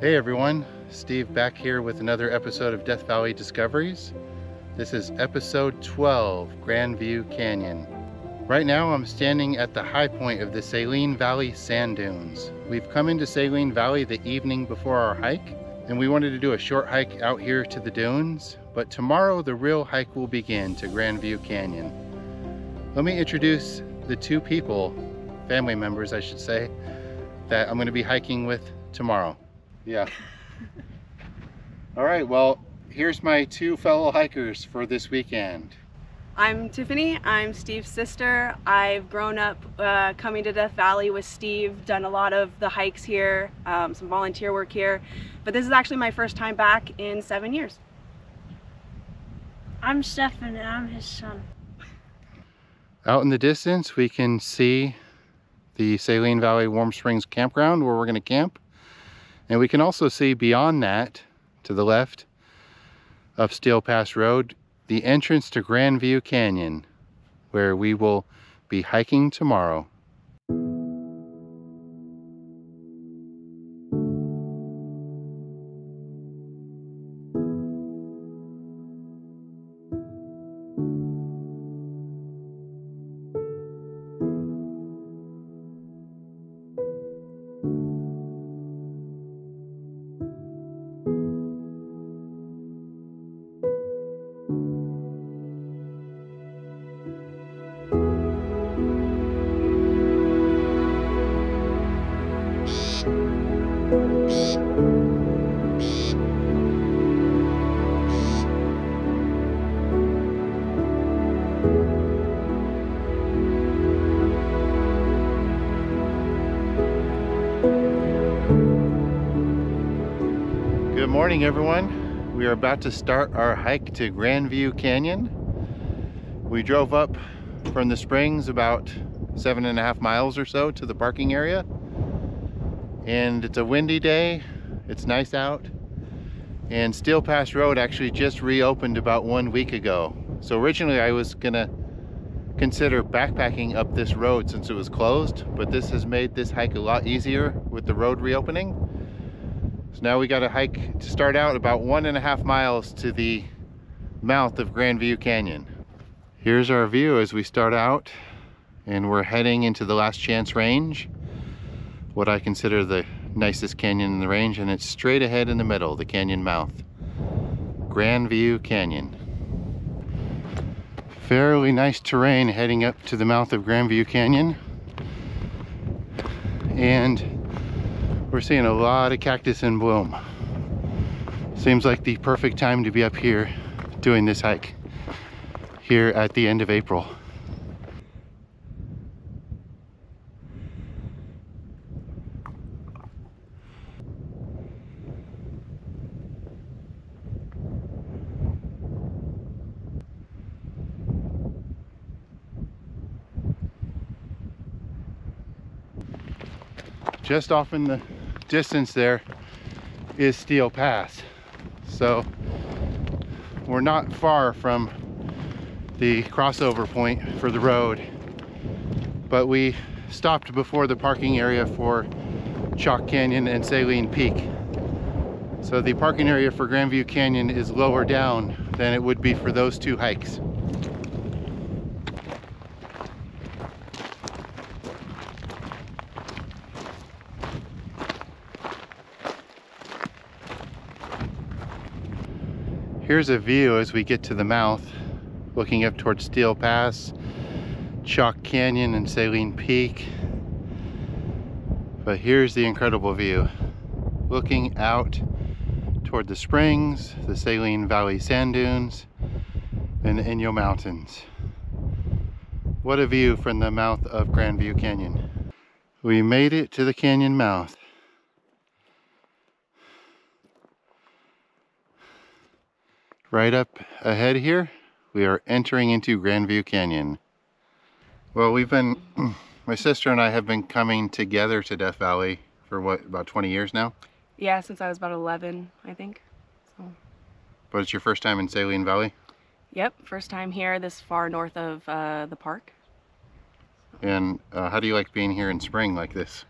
Hey everyone, Steve back here with another episode of Death Valley Discoveries. This is episode 12, Grandview Canyon. Right now I'm standing at the high point of the Saline Valley Sand Dunes. We've come into Saline Valley the evening before our hike, and we wanted to do a short hike out here to the dunes, but tomorrow the real hike will begin to Grandview Canyon. Let me introduce the two people, family members I should say, that I'm going to be hiking with tomorrow. Yeah. All right, well, here's my two fellow hikers for this weekend. I'm Tiffany, I'm Steve's sister. I've grown up coming to Death Valley with Steve, done a lot of the hikes here, some volunteer work here, but this is actually my first time back in 7 years. I'm Stefan and I'm his son. Out in the distance, we can see the Saline Valley Warm Springs campground where we're going to camp. And we can also see beyond that, to the left of Steel Pass Road, the entrance to Grandview Canyon, where we will be hiking tomorrow. Good morning, everyone. We are about to start our hike to Grandview Canyon. We drove up from the springs about 7.5 miles or so to the parking area. And it's a windy day, it's nice out. And Steel Pass Road actually just reopened about 1 week ago. So originally I was gonna consider backpacking up this road since it was closed, but this has made this hike a lot easier with the road reopening. So now we got a hike to start out about 1.5 miles to the mouth of Grandview Canyon. Here's our view as we start out, and we're heading into the Last Chance Range, what I consider the nicest canyon in the range, and it's straight ahead in the middle, the canyon mouth. Grandview Canyon. Fairly nice terrain heading up to the mouth of Grandview Canyon. And we're seeing a lot of cactus in bloom. Seems like the perfect time to be up here doing this hike here at the end of April. Just off in the distance there is Steel Pass. So we're not far from the crossover point for the road, but we stopped before the parking area for Chalk Canyon and Saline Peak. So the parking area for Grandview Canyon is lower down than it would be for those two hikes. Here's a view as we get to the mouth, looking up towards Steel Pass, Chalk Canyon, and Saline Peak. But here's the incredible view, looking out toward the springs, the Saline Valley Sand Dunes, and the Inyo Mountains. What a view from the mouth of Grandview Canyon. We made it to the canyon mouth. Right up ahead here, we are entering into Grandview Canyon. Well, my sister and I have been coming together to Death Valley for what, about 20 years now? Yeah, since I was about 11, I think. So. But it's your first time in Saline Valley? Yep, first time here this far north of the park. And how do you like being here in spring like this?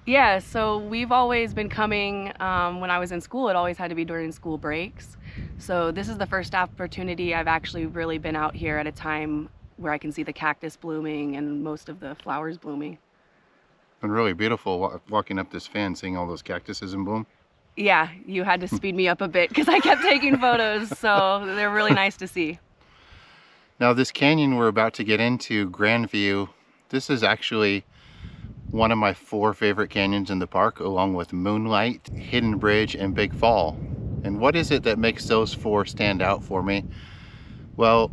Yeah, so we've always been coming, when I was in school, it always had to be during school breaks. So this is the first opportunity I've actually really been out here at a time where I can see the cactus blooming and most of the flowers blooming. And really beautiful walking up this fan, seeing all those cactuses in bloom. Yeah, you had to speed me up a bit because I kept taking photos, so they're really nice to see. Now this canyon we're about to get into, Grandview, this is actually one of my 4 favorite canyons in the park, along with Moonlight, Hidden Bridge, and Big Fall. And what is it that makes those 4 stand out for me? Well,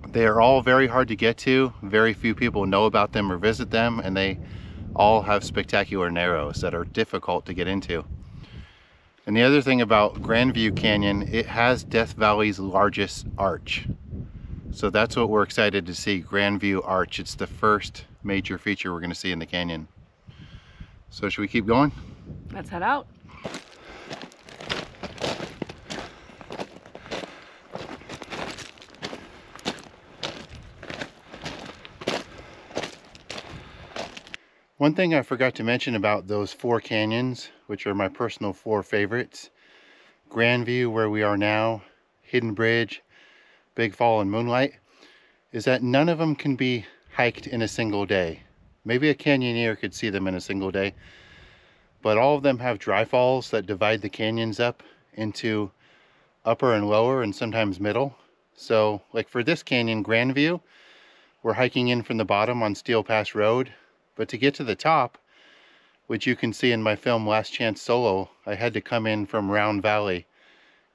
they are all very hard to get to. Very few people know about them or visit them, and they all have spectacular narrows that are difficult to get into. And the other thing about Grandview Canyon, it has Death Valley's largest arch. So that's what we're excited to see, Grandview Arch. It's the first major feature we're going to see in the canyon. So should we keep going? Let's head out. One thing I forgot to mention about those 4 canyons, which are my personal 4 favorites, Grandview, where we are now, Hidden Bridge, Big Fall, and Moonlight, is that none of them can be hiked in a single day. Maybe a canyoneer could see them in a single day, but all of them have dry falls that divide the canyons up into upper and lower and sometimes middle. So like for this canyon, Grandview, we're hiking in from the bottom on Steel Pass Road, but to get to the top, which you can see in my film Last Chance Solo, I had to come in from Round Valley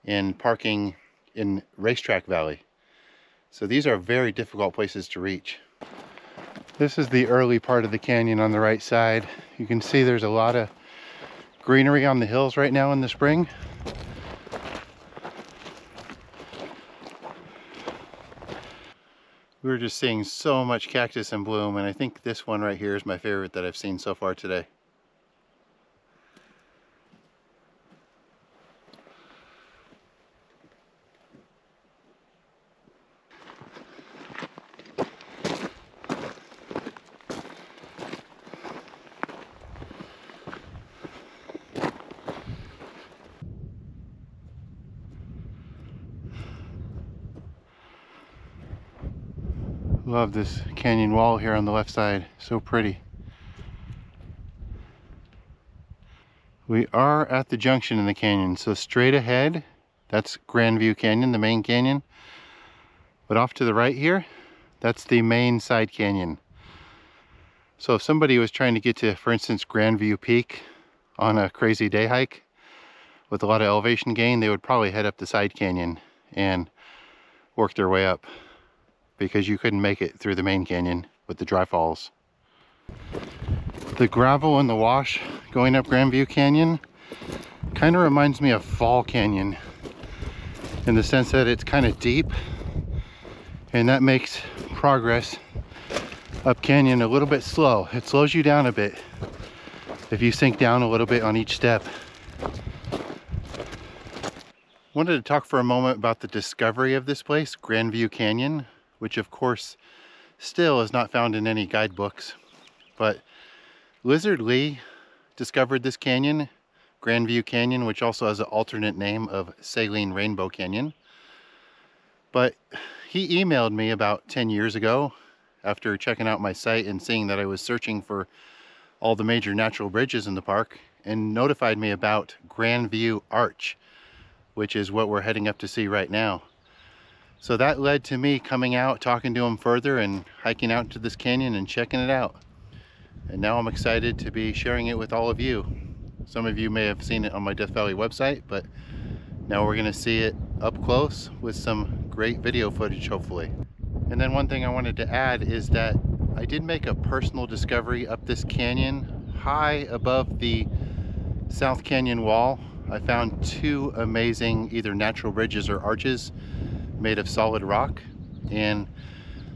and parking in Racetrack Valley. So these are very difficult places to reach. This is the early part of the canyon on the right side. You can see there's a lot of greenery on the hills right now in the spring. We were just seeing so much cactus in bloom, and I think this one right here is my favorite that I've seen so far today. Love this canyon wall here on the left side, so pretty. We are at the junction in the canyon, so straight ahead, that's Grandview Canyon, the main canyon. But off to the right here, that's the main side canyon. So if somebody was trying to get to, for instance, Grandview Peak on a crazy day hike with a lot of elevation gain, they would probably head up the side canyon and work their way up, because you couldn't make it through the main canyon with the dry falls. The gravel and the wash going up Grandview Canyon kind of reminds me of Fall Canyon in the sense that it's kind of deep, and that makes progress up canyon a little bit slow. It slows you down a bit if you sink down a little bit on each step. Wanted to talk for a moment about the discovery of this place, Grandview Canyon, which of course still is not found in any guidebooks. But Lizard Lee discovered this canyon, Grandview Canyon, which also has an alternate name of Saline Rainbow Canyon. But he emailed me about 10 years ago after checking out my site and seeing that I was searching for all the major natural bridges in the park, and notified me about Grandview Arch, which is what we're heading up to see right now. So that led to me coming out, talking to him further, and hiking out to this canyon and checking it out. And now I'm excited to be sharing it with all of you. Some of you may have seen it on my Death Valley website, but now we're gonna see it up close with some great video footage, hopefully. And then one thing I wanted to add is that I did make a personal discovery up this canyon, high above the South Canyon wall. I found 2 amazing either natural bridges or arches made of solid rock, and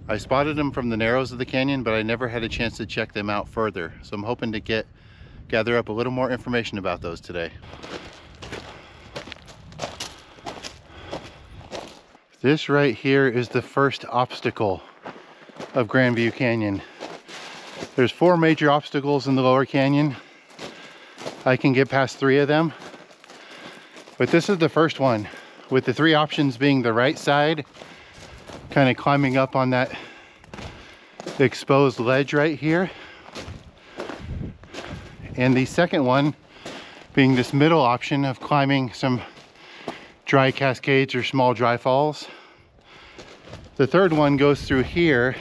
I spotted them from the narrows of the canyon, but I never had a chance to check them out further. So I'm hoping to gather up a little more information about those today. This right here is the first obstacle of Grandview Canyon. There's 4 major obstacles in the lower canyon. I can get past 3 of them. But this is the first one, with the 3 options being the right side, kind of climbing up on that exposed ledge right here. And the second one being this middle option of climbing some dry cascades or small dry falls. The third one goes through here.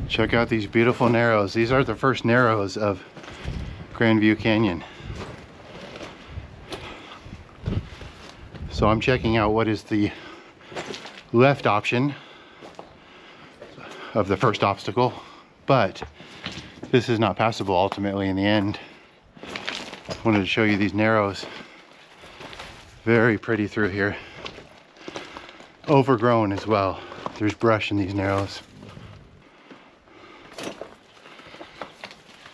Check out these beautiful narrows. These are the first narrows of Grandview Canyon. So I'm checking out what is the left option of the first obstacle, but this is not passable ultimately in the end. I wanted to show you these narrows. Very pretty through here. Overgrown as well. There's brush in these narrows.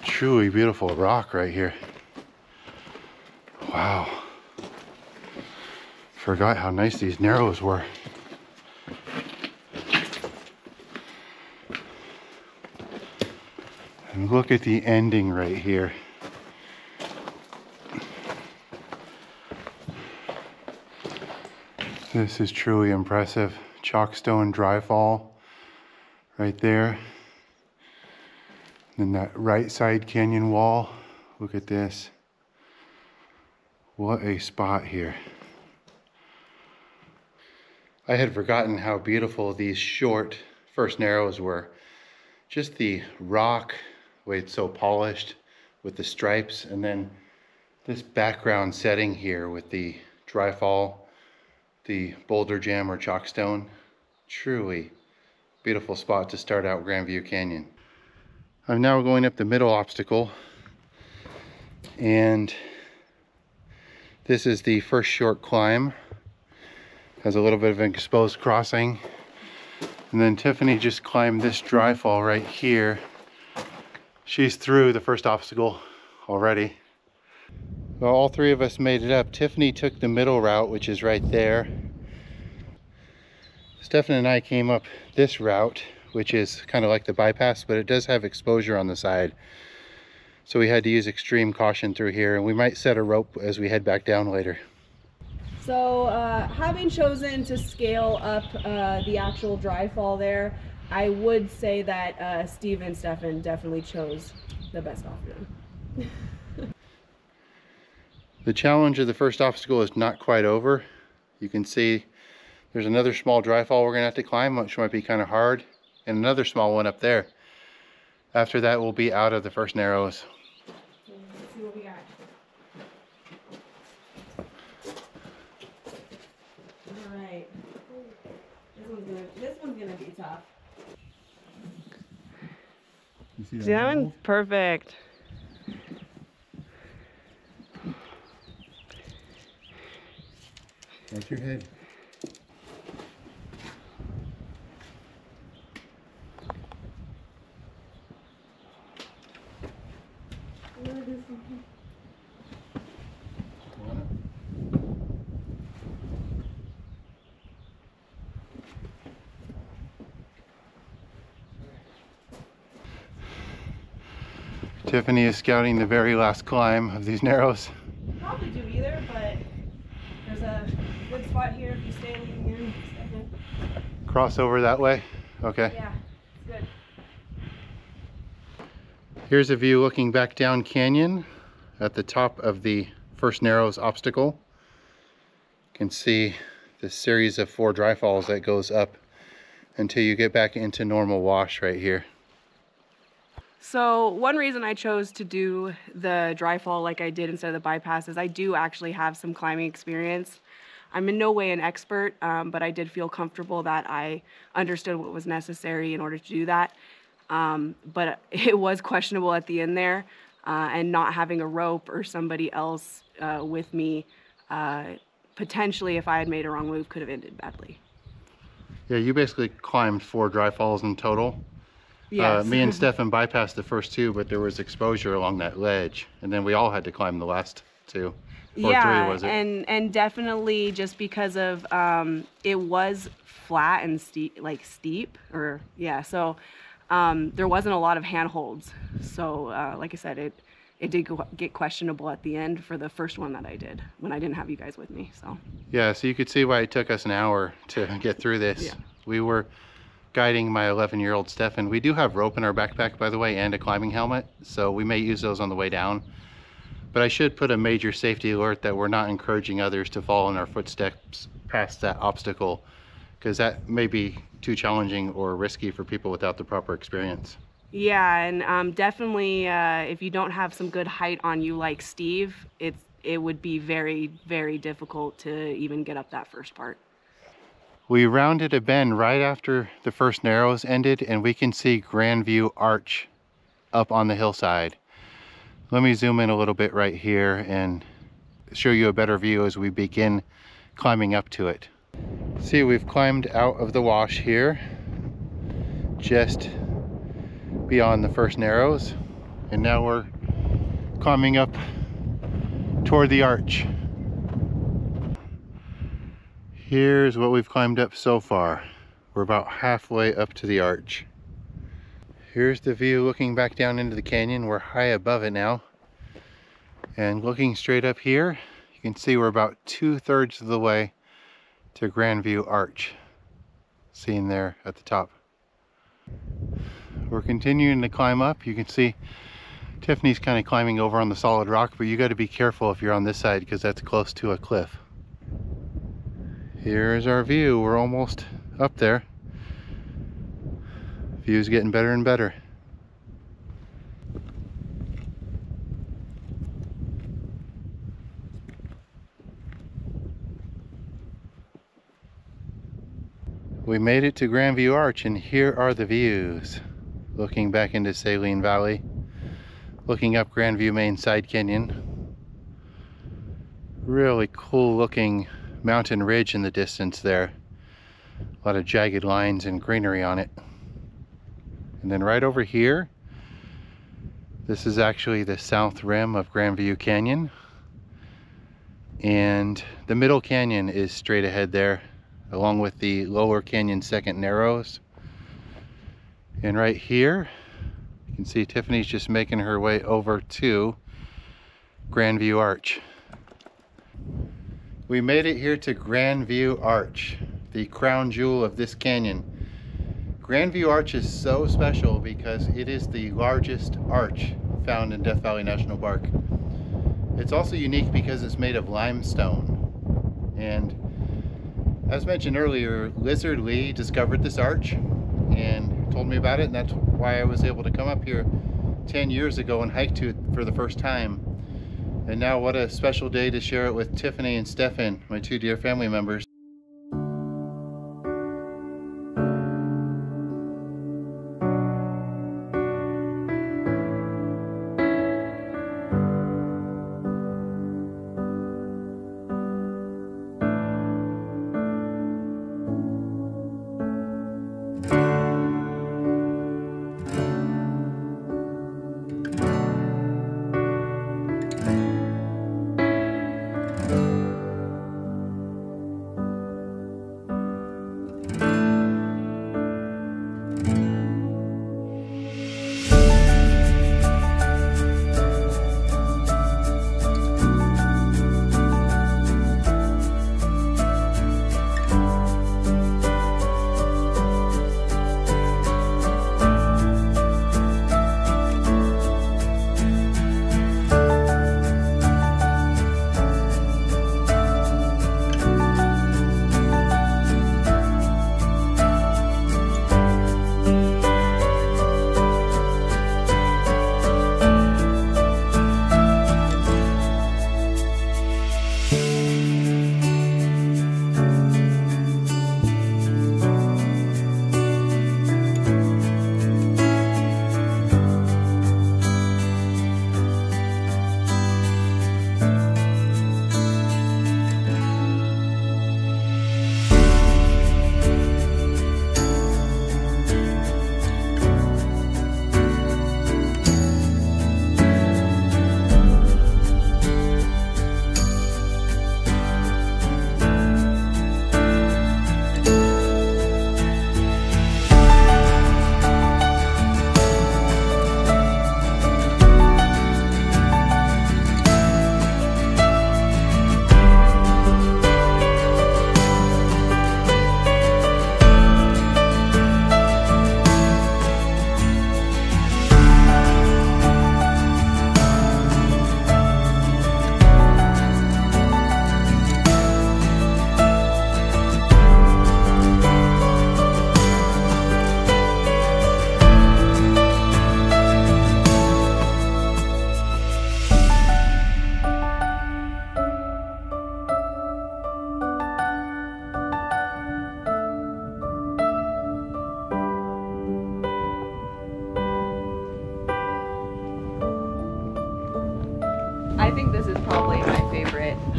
Truly beautiful rock right here. Wow. Forgot how nice these narrows were. And look at the ending right here. This is truly impressive. Chalkstone dry fall right there. Then that right side canyon wall. Look at this. What a spot here. I had forgotten how beautiful these short first narrows were. Just the rock, the way it's so polished with the stripes, and then this background setting here with the dry fall, the boulder jam or chalkstone. Truly beautiful spot to start out Grandview Canyon. I'm now going up the middle obstacle, and this is the first short climb. Has a little bit of an exposed crossing, and then Tiffany just climbed this dry fall right here. She's through the first obstacle already. Well, all 3 of us made it up. Tiffany took the middle route, which is right there. Stefan and I came up this route, which is kind of like the bypass, but it does have exposure on the side. So we had to use extreme caution through here, and we might set a rope as we head back down later. So having chosen to scale up the actual dry fall there, I would say that Steve and Stefan definitely chose the best option. The challenge of the first obstacle is not quite over. You can see there's another small dry fall we're gonna have to climb, which might be kind of hard, and another small one up there. After that, we'll be out of the first narrows. Let's see what we got. All right. This one's gonna be tough. You see See, that one's perfect. Watch your head. Tiffany is scouting the very last climb of these narrows. Probably do either, but there's a good spot here if you stay leading here. Cross over that way? Okay. Yeah, it's good. Here's a view looking back down canyon at the top of the first narrows obstacle. You can see this series of 4 dry falls that goes up until you get back into normal wash right here. So one reason I chose to do the dry fall like I did instead of the bypass is I do actually have some climbing experience. I'm in no way an expert, but I did feel comfortable that I understood what was necessary in order to do that. But it was questionable at the end there, and not having a rope or somebody else with me, potentially if I had made a wrong move, could have ended badly. Yeah, you basically climbed 4 dry falls in total. Yes. Me and Stefan bypassed the first 2, but there was exposure along that ledge, and then we all had to climb the last 2. Or yeah, 3, was it? and definitely just because of it was flat and steep, so there wasn't a lot of handholds. So like I said, it did get questionable at the end for the first one that I did when I didn't have you guys with me. So yeah, so you could see why it took us an hour to get through this. Yeah. We were guiding my 11-year-old Stefan. We do have rope in our backpack, by the way, and a climbing helmet, so we may use those on the way down. But I should put a major safety alert that we're not encouraging others to follow in our footsteps past that obstacle, because that may be too challenging or risky for people without the proper experience. yeah, and definitely if you don't have some good height on you like Steve, it would be very, very difficult to even get up that first part. We rounded a bend right after the first narrows ended, and we can see Grandview Arch up on the hillside. Let me zoom in a little bit right here and show you a better view as we begin climbing up to it. See, we've climbed out of the wash here, just beyond the first narrows, and now we're climbing up toward the arch. Here's what we've climbed up so far. We're about halfway up to the arch. Here's the view looking back down into the canyon. We're high above it now. And looking straight up here, you can see we're about 2/3 of the way to Grandview Arch, seen there at the top. We're continuing to climb up. You can see Tiffany's kind of climbing over on the solid rock, but you got to be careful if you're on this side because that's close to a cliff. Here's our view. We're almost up there. View's getting better and better. We made it to Grandview Arch, and here are the views. Looking back into Saline Valley, looking up Grandview Main Side Canyon. Really cool looking mountain ridge in the distance there. A lot of jagged lines and greenery on it. And then right over here, this is actually the south rim of Grandview Canyon. And the middle canyon is straight ahead there, along with the lower canyon second narrows. And right here, you can see Tiffany's just making her way over to Grandview Arch. We made it here to Grandview Arch, the crown jewel of this canyon. Grandview Arch is so special because it is the largest arch found in Death Valley National Park. It's also unique because it's made of limestone. And as mentioned earlier, Lizard Lee discovered this arch and told me about it, and that's why I was able to come up here 10 years ago and hike to it for the first time. And now what a special day to share it with Tiffany and Stefan, my two dear family members.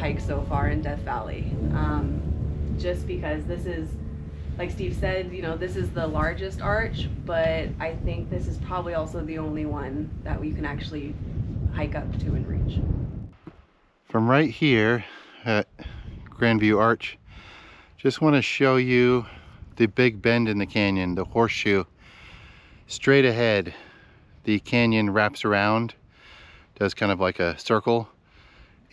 hikes so far in Death Valley. Just because this is, like Steve said, you know, this is the largest arch, but I think this is probably also the only one that we can actually hike up to and reach. From right here at Grandview Arch, just want to show you the big bend in the canyon, the horseshoe. Straight ahead, the canyon wraps around, does kind of like a circle,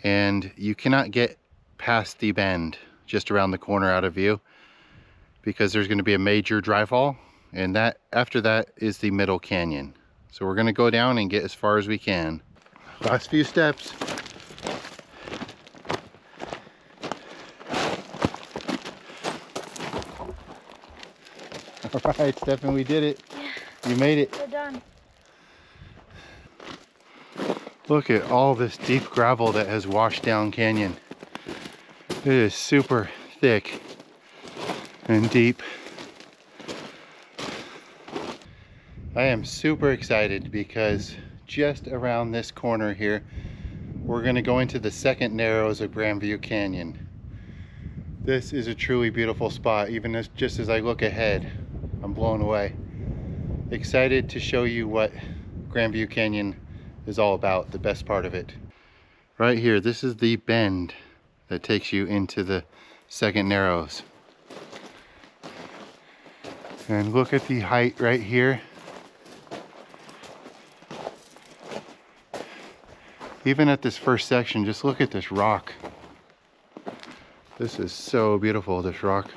and you cannot get past the bend just around the corner out of view because there's going to be a major dry fall, and that after that is the middle canyon. So we're going to go down and get as far as we can. Last few steps. All right, Stefan, we did it. Yeah. You made it. We're done. Look at all this deep gravel that has washed down canyon. It is super thick and deep. I am super excited because just around this corner here, we're going to go into the second narrows of Grandview Canyon. This is a truly beautiful spot. Even just as I look ahead, I'm blown away. Excited to show you what Grandview Canyon is all about, the best part of it. Right here, this is the bend that takes you into the second narrows. And look at the height right here. Even at this first section, just look at this rock. This is so beautiful, this rock.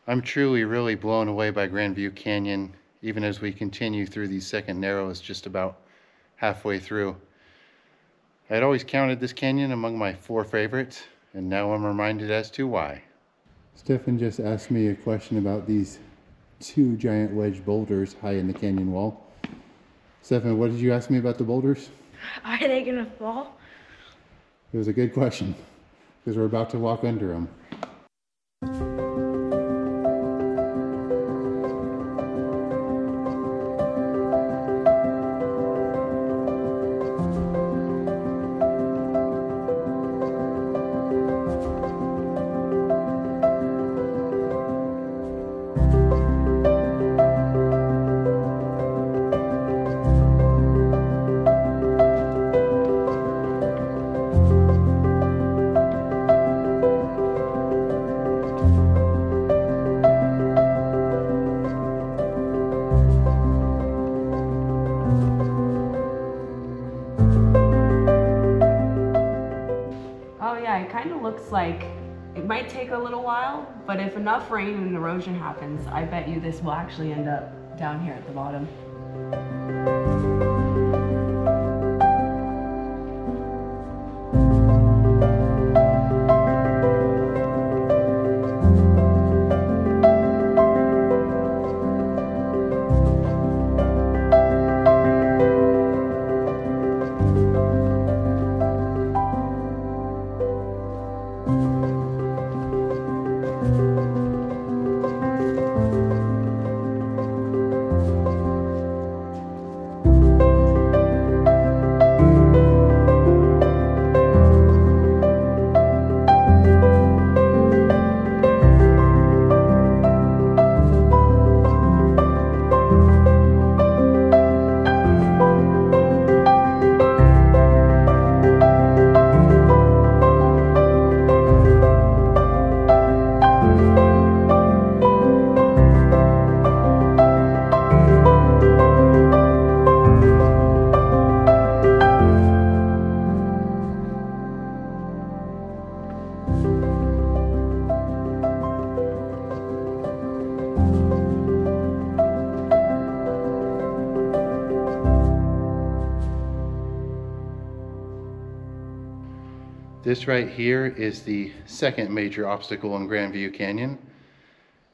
I'm truly really blown away by Grandview Canyon, even as we continue through these second narrows just about halfway through. I had always counted this canyon among my 4 favorites, And now I'm reminded as to why. Stefan just asked me a question about these two giant wedge boulders high in the canyon wall. Stefan, what did you ask me about the boulders? Are they gonna fall? It was a good question because we're about to walk under them. It kind of looks like it might take a little while, but if enough rain and erosion happens, I bet you this will actually end up down here at the bottom. This right here is the second major obstacle in Grandview Canyon,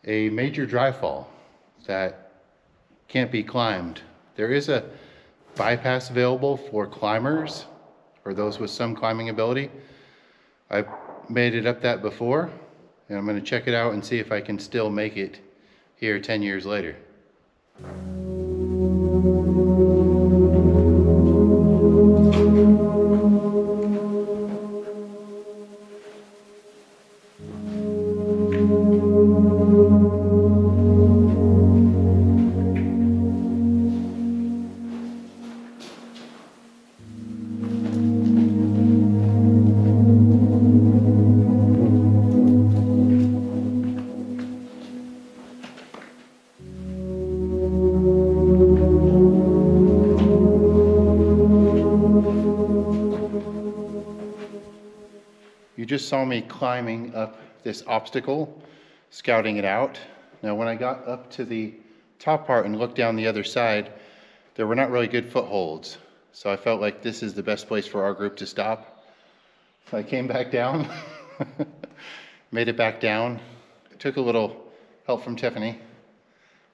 a major dry fall that can't be climbed. There is a bypass available for climbers or those with some climbing ability. I've made it up that before, and I'm going to check it out and see if I can still make it here 10 years later. You just saw me climbing up this obstacle, scouting it out. Now when I got up to the top part and looked down the other side, there were not really good footholds. So I felt like this is the best place for our group to stop. So I came back down, made it back down. It took a little help from Tiffany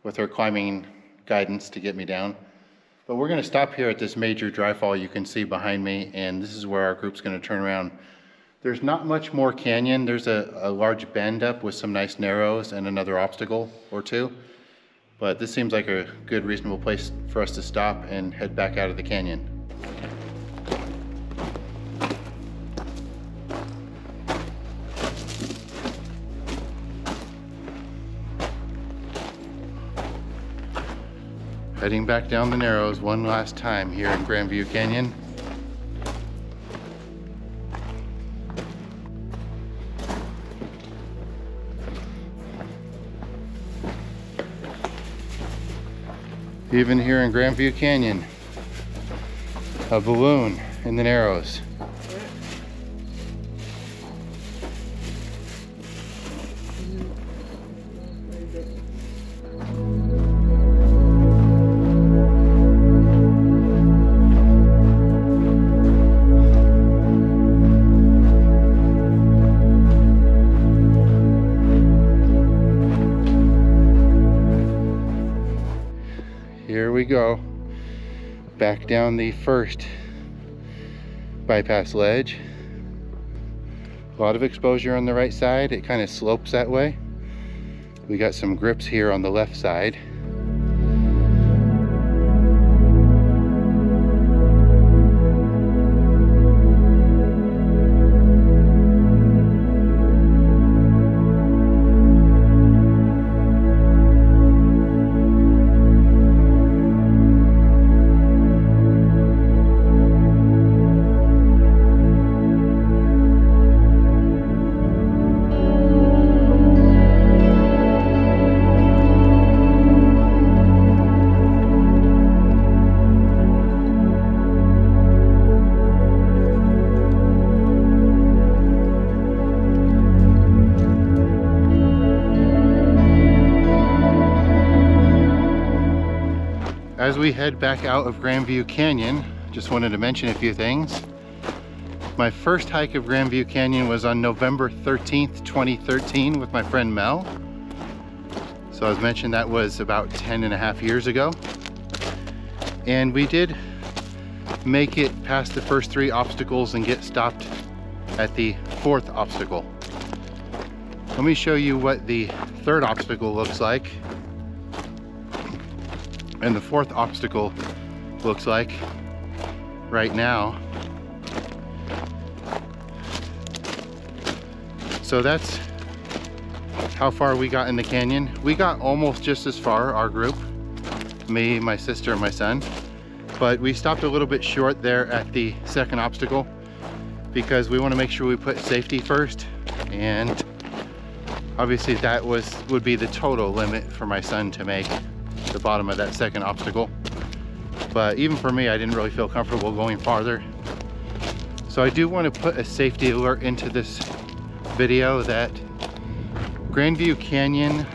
with her climbing guidance to get me down. But we're gonna stop here at this major dry fall you can see behind me, and this is where our group's gonna turn around. There's not much more canyon. There's a large bend up with some nice narrows and another obstacle or two. But this seems like a good, reasonable place for us to stop and head back out of the canyon. Heading back down the narrows one last time here in Grandview Canyon. Even here in Grandview Canyon, a balloon in the narrows. we go. Back down the first bypass ledge. A lot of exposure on the right side. It kind of slopes that way. We got some grips here on the left side. As we head back out of Grandview Canyon, just wanted to mention a few things. My first hike of Grandview Canyon was on November 13th, 2013 with my friend Mel. So as mentioned, that was about 10.5 years ago. And we did make it past the first 3 obstacles and get stopped at the 4th obstacle. Let me show you what the 3rd obstacle looks like and the 4th obstacle looks like right now. So that's how far we got in the canyon. We got almost just as far, our group, me, my sister, and my son, but we stopped a little bit short there at the 2nd obstacle because we want to make sure we put safety first, and obviously that would be the total limit for my son to make the bottom of that 2nd obstacle. But even for me, I didn't really feel comfortable going farther. So I do want to put a safety alert into this video that Grandview Canyon,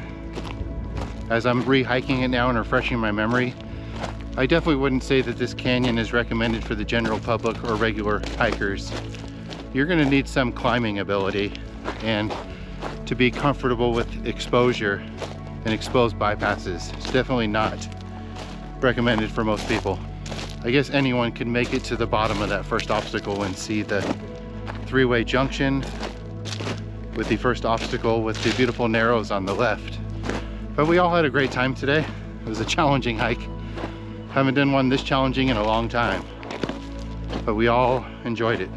as I'm re-hiking it now and refreshing my memory, I definitely wouldn't say that this canyon is recommended for the general public or regular hikers. You're going to need some climbing ability and to be comfortable with exposure and exposed bypasses. It's definitely not recommended for most people. I guess anyone can make it to the bottom of that 1st obstacle and see the 3-way junction with the 1st obstacle with the beautiful narrows on the left. But we all had a great time today. It was a challenging hike. Haven't done one this challenging in a long time, but we all enjoyed it.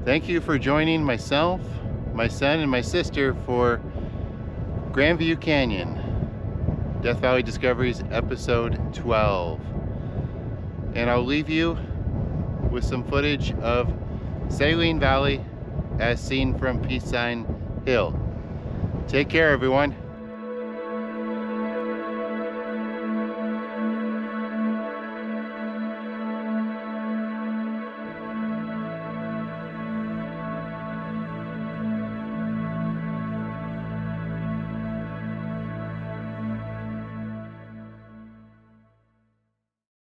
Thank you for joining myself, my son, and my sister for Grandview Canyon, Death Valley Discoveries episode 12. And I'll leave you with some footage of Saline Valley as seen from Peace Sign Hill. Take care, everyone.